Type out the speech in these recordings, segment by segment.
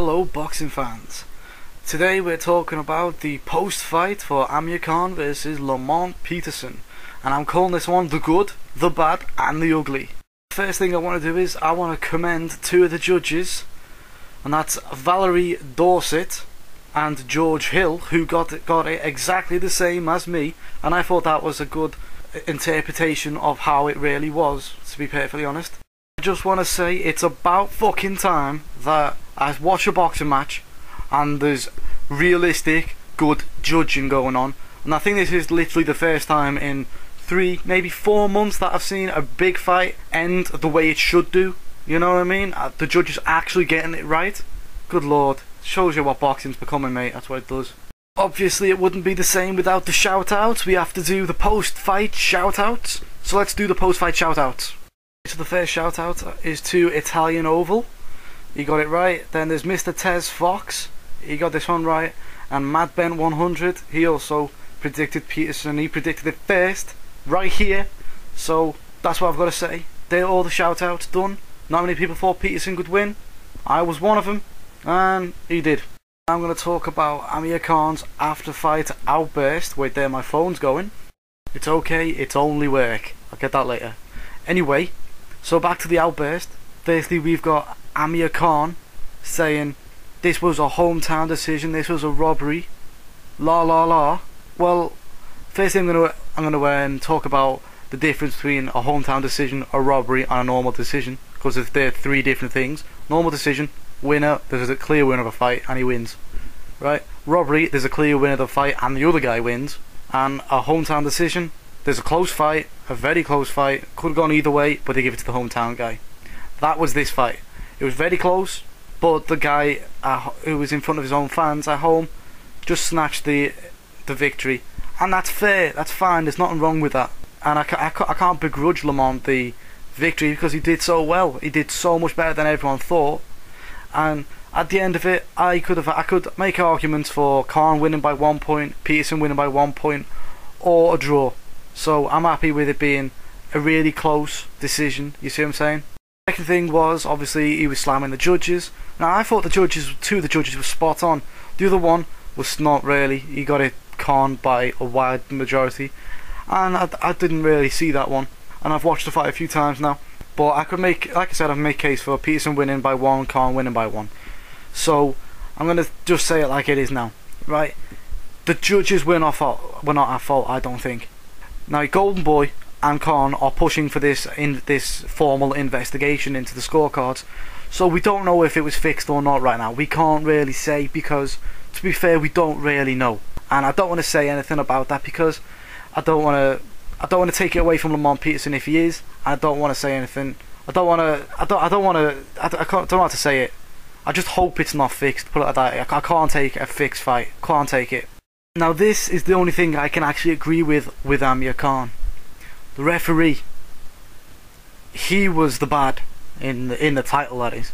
Hello boxing fans. Today we're talking about the post-fight for Amir Khans versus Lamont Peterson, and I'm calling this one the good, the bad and the ugly. First thing I want to do is I want to commend two of the judges, and that's Valerie Dorset and George Hill, who got it exactly the same as me, and I thought that was a good interpretation of how it really was, to be perfectly honest. I just want to say it's about fucking time that I watch a boxing match and there's realistic, good judging going on. And I think this is literally the first time in 3, maybe 4 months that I've seen a big fight end the way it should do. You know what I mean? The judges actually getting it right. Good lord. Shows you what boxing's becoming, mate. That's what it does. Obviously it wouldn't be the same without the shoutouts. We have to do the post-fight shoutouts. So let's do the post-fight shoutouts. So the first shout out is to Italian Oval. He got it right. Then there's Mr. Tez Fox. He got this one right. And MadBen100. He also predicted Peterson. He predicted it first, right here. So that's what I've got to say. They're all the shout outs done. Not many people thought Peterson could win. I was one of them, and he did. I'm going to talk about Amir Khans' after fight outburst. Wait there, my phone's going. It's okay, it's only work. I'll get that later. Anyway. So back to the outburst. Firstly, we've got Amir Khans saying this was a hometown decision, this was a robbery, la la la. Well, first thing I'm gonna talk about the difference between a hometown decision, a robbery, and a normal decision, because they're 3 different things. Normal decision, winner, there's a clear winner of a fight and he wins, right? Robbery, there's a clear winner of the fight and the other guy wins. And a hometown decision, there's a close fight, a very close fight, could have gone either way, but they give it to the hometown guy. That was this fight. It was very close, but the guy who was in front of his own fans at home just snatched the victory. And that's fair, that's fine, there's nothing wrong with that. And I can't begrudge Lamont the victory because he did so well. He did so much better than everyone thought. And at the end of it, I could make arguments for Khans winning by 1 point, Peterson winning by 1 point, or a draw. So I'm happy with it being a really close decision, you see what I'm saying? Second thing was, obviously, he was slamming the judges. Now I thought two of the judges were spot on. The other one was not really. He got it Khans by a wide majority. And I didn't really see that one. And I've watched the fight a few times now. But I could make, like I said, I've made case for Peterson winning by 1, Khans winning by 1. So I'm going to just say it like it is now, right? The judges were not at fault, I don't think. Now Golden Boy and Khans are pushing for this formal investigation into the scorecards, so we don't know if it was fixed or not right now. We can't really say because, to be fair, we don't really know, and I don't want to say anything about that because I don't want to take it away from Lamont Peterson if he is. I don't want to say anything. I don't know how to say it. I just hope it's not fixed. Put it like that. I can't take a fixed fight. Can't take it. Now this is the only thing I can actually agree with Amir Khans. The referee, he was the bad in the title, that is.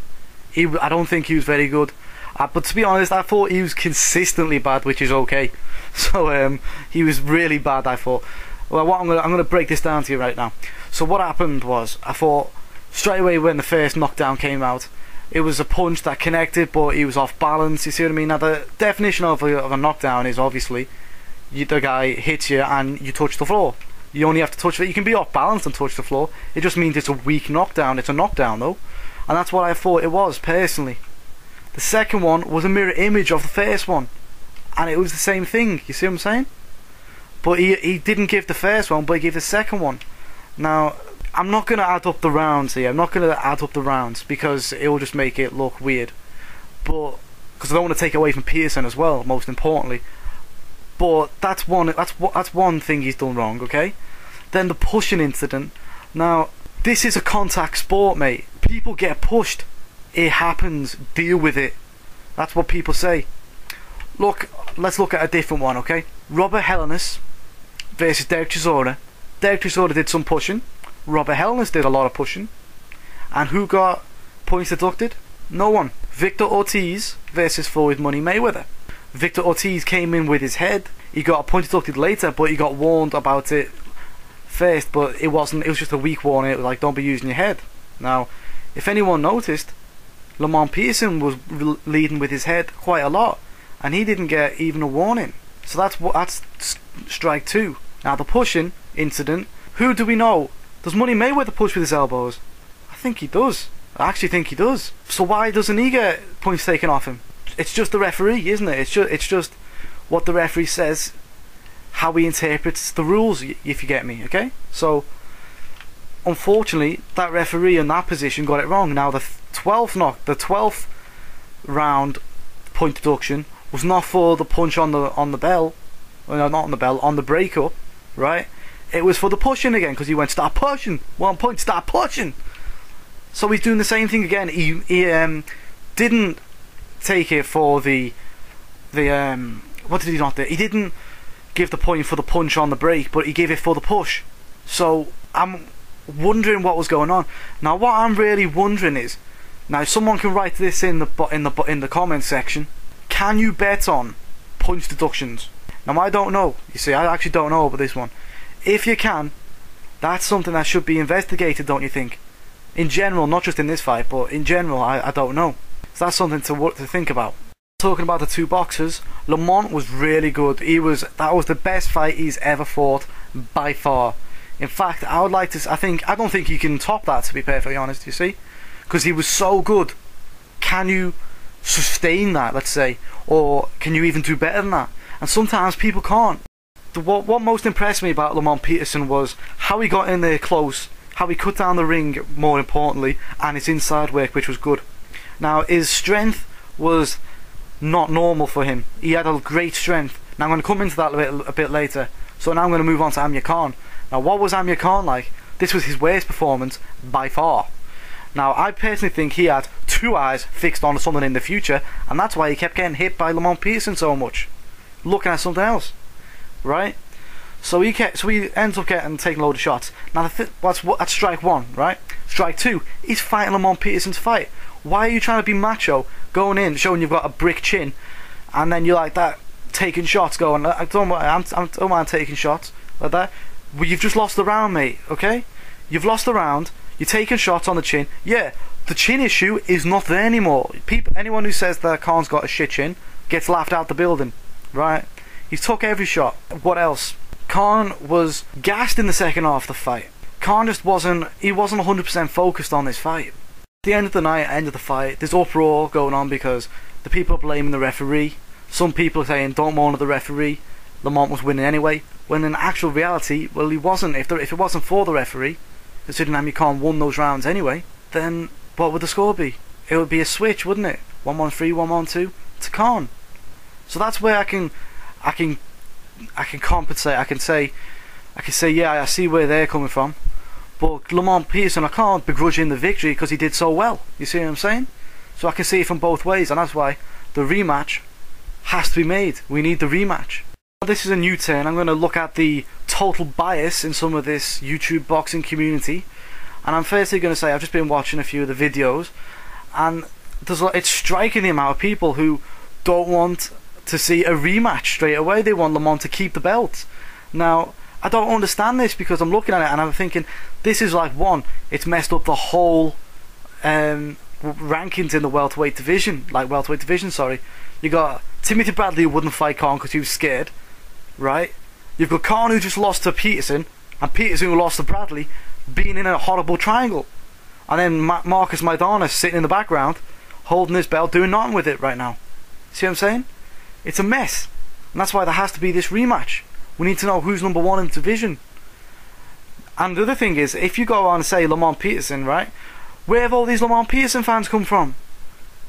I don't think he was very good. But to be honest, I thought he was consistently bad, which is okay. So he was really bad, I thought. Well, I'm gonna break this down to you right now. So what happened was, I thought straight away when the first knockdown came out, it was a punch that connected, but he was off balance. You see what I mean? Now the definition of a knockdown is obviously the guy hits you and you touch the floor. You only have to touch it. You can be off balance and touch the floor. It just means it's a weak knockdown. It's a knockdown though, and that's what I thought it was personally. The second one was a mirror image of the first one, and it was the same thing. You see what I'm saying? But he didn't give the first one, but he gave the second one. Now I'm not going to add up the rounds here. I'm not going to add up the rounds because it will just make it look weird. But because I don't want to take away from Peterson as well, most importantly. But that's one thing he's done wrong, okay? Then the pushing incident. Now this is a contact sport, mate. People get pushed. It happens. Deal with it. That's what people say. Look, let's look at a different one, okay? Robert Helenius versus Derek Chisora. Derek Chisora did some pushing. Robert Helenius did a lot of pushing. And who got points deducted? No one. Victor Ortiz versus Floyd Money Mayweather. Victor Ortiz came in with his head. He got a point deducted later, but he got warned about it first. But it wasn't. It was just a weak warning. It was like, don't be using your head. Now, if anyone noticed, Lamont Peterson was leading with his head quite a lot, and he didn't get even a warning. So that's strike 2. Now the pushing incident, who do we know? Does Money Mayweather push with his elbows? I think he does. I actually think he does. So why doesn't he get points taken off him? It's just the referee, isn't it? It's just what the referee says, how he interprets the rules, if you get me, okay? So unfortunately, that referee in that position got it wrong. Now the 12th round point deduction was not for the punch on the bell, well, no, not on the bell, on the breakup, right? It was for the pushing again, because he went, start pushing, 1 point, start pushing. So he's doing the same thing again. He didn't take it for the what did he not do? He didn't give the point for the punch on the break, but he gave it for the push. So I'm wondering what was going on. Now what I'm really wondering is, now someone can write this in the comments section. Can you bet on punch deductions? Now I don't know. You see, I actually don't know about this one. If you can, that's something that should be investigated, don't you think? In general, not just in this fight, but in general, I don't know. So that's something to think about. Talking about the two boxers, Lamont was really good. That was the best fight he's ever fought by far. In fact, I don't think he can top that, to be perfectly honest, you see? Because he was so good. Can you sustain that, let's say? Or can you even do better than that? And sometimes people can't. What most impressed me about Lamont Peterson was how he got in there close, how he cut down the ring, more importantly, and his inside work, which was good. Now his strength was not normal for him. He had a great strength. Now I'm going to come into that a bit later. So now I'm going to move on to Amir Khan. Now what was Amir Khan like? This was his worst performance by far. Now I personally think he had 2 eyes fixed on something in the future, and that's why he kept getting hit by Lamont Peterson so much, looking at something else, right? So he ends up taking a load of shots. Now that's strike 1, right? Strike 2, he's fighting Lamont Peterson's fight. Why are you trying to be macho, going in, showing you've got a brick chin, and then you're like that, taking shots, going, I don't mind taking shots like that. Well, you've just lost the round, mate. Okay, you've lost the round. You're taking shots on the chin. Yeah, the chin issue is not there anymore. Anyone who says that Khan's got a shit chin gets laughed out the building, right? He took every shot. What else? Khan was gassed in the second half of the fight. Khan just wasn't 100% focused on this fight. At the end of the night, end of the fight, there's uproar going on because the people are blaming the referee. Some people are saying don't moan at the referee, Lamont was winning anyway, when in actual reality, well, he wasn't. If it wasn't for the referee, considering Amir Khan won those rounds anyway, then what would the score be? It would be a switch, wouldn't it? 1-1-3, 1-1-2 to Khan. So that's where I can compensate. I can say, yeah, I see where they're coming from. But Lamont Peterson, I can't begrudge him the victory because he did so well. You see what I'm saying? So I can see it from both ways, and that's why the rematch has to be made. We need the rematch. This is a new turn. I'm going to look at the total bias in some of this YouTube boxing community, and I'm firstly going to say I've just been watching a few of the videos, and it's striking the amount of people who don't want to see a rematch straight away. They want Lamont to keep the belt. Now I don't understand this, because I'm looking at it and I'm thinking this is like, one, it's messed up the whole rankings in the welterweight division, sorry. You got Timothy Bradley, who wouldn't fight Khan because he was scared, right? You've got Khan, who just lost to Peterson, and Peterson, who lost to Bradley, being in a horrible triangle, and then Marcus Maidana sitting in the background holding his belt, doing nothing with it right now. See what I'm saying? It's a mess, and that's why there has to be this rematch. We need to know who's number 1 in the division. And the other thing is, if you go on and say Lamont Peterson, right, where have all these Lamont Peterson fans come from?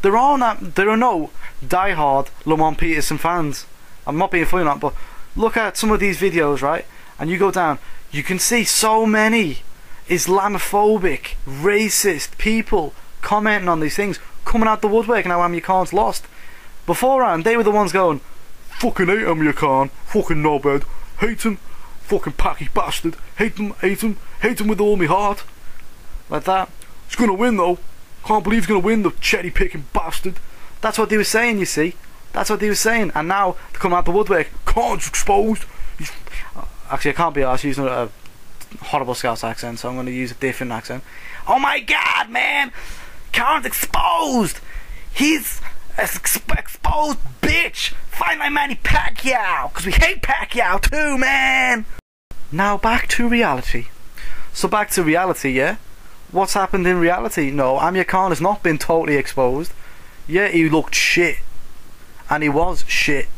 There are no die-hard Lamont Peterson fans. I'm not being funny or not, but look at some of these videos, right, and you go down, you can see so many Islamophobic, racist people commenting on these things, coming out the woodwork, and how Amir Khan's lost. Beforehand, they were the ones going, fucking hate Amir Khan, fucking knobhead, hate him, fucking packy bastard, hate him with all my heart. Like that. He's gonna win though. Can't believe he's gonna win, the cherry picking bastard. That's what they were saying, you see. That's what they were saying. And now they come out the woodwork, Khan's exposed. Actually, I can't be arsed using a horrible Scouse accent, so I'm gonna use a different accent. Oh my god, man! Khan's exposed! He's an exposed bitch. Fight my Manny Pacquiao, because we hate Pacquiao too, man. Now back to reality. So back to reality, yeah? What's happened in reality? No, Amir Khan has not been totally exposed. Yeah, he looked shit. And he was shit.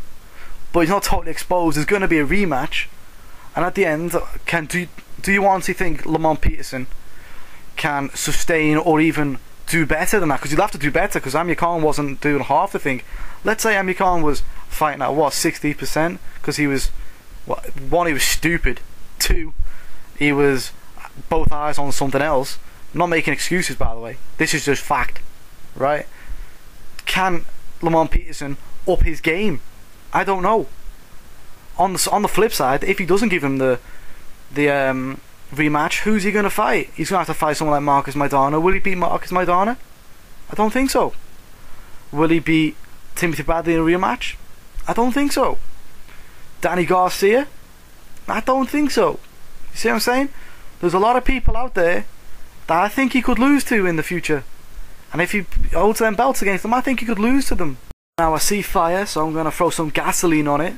But he's not totally exposed. There's going to be a rematch. And at the end, do you honestly think Lamont Peterson can sustain or even do better than that? Because he'll have to do better, because Amir Khan wasn't doing half the thing. Let's say Amir Khan was fighting at what, 60%? Because he was, one, he was stupid. Two, he was both eyes on something else. I'm not making excuses, by the way. This is just fact, right? Can Lamont Peterson up his game? I don't know. On the flip side, if he doesn't give him the rematch, who's he going to fight? He's going to have to fight someone like Marcus Maidana. Will he beat Marcus Maidana? I don't think so. Will he beat Timothy Bradley in a rematch? I don't think so. Danny Garcia? I don't think so. You see what I'm saying? There's a lot of people out there that I think he could lose to in the future. And if he holds them belts against them, I think he could lose to them. Now I see fire, so I'm going to throw some gasoline on it.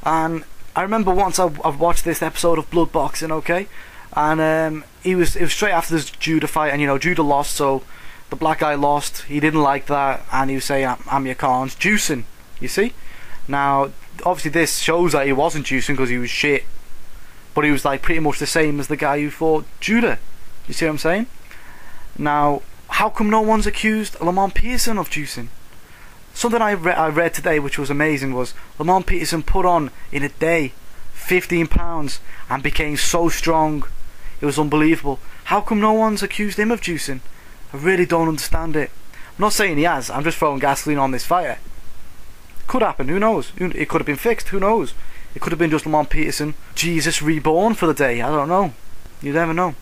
And I remember once I've watched this episode of Blood Boxing, okay? And it was straight after this Judah fight, and you know, Judah lost, so the black guy lost. He didn't like that, and he was saying Amir Khan's juicing, you see? Now, obviously this shows that he wasn't juicing because he was shit. But he was like pretty much the same as the guy who fought Judah. You see what I'm saying? Now, how come no one's accused Lamont Peterson of juicing? Something I read today which was amazing was Lamont Peterson put on in a day 15 pounds and became so strong. It was unbelievable. How come no one's accused him of juicing? I really don't understand it. I'm not saying he has, I'm just throwing gasoline on this fire. Could happen, who knows? It could have been fixed, who knows? It could have been just Lamont Peterson, Jesus reborn for the day, I don't know. You never know.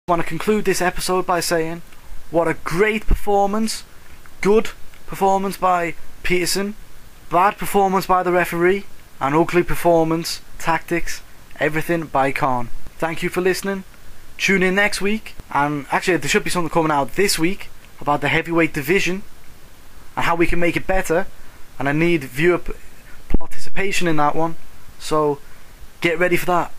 I want to conclude this episode by saying, what a great performance. Good performance by Peterson, bad performance by the referee, an ugly performance, tactics, everything by Khan. Thank you for listening. Tune in next week, and actually there should be something coming out this week about the heavyweight division and how we can make it better, and I need viewer participation in that one, so get ready for that.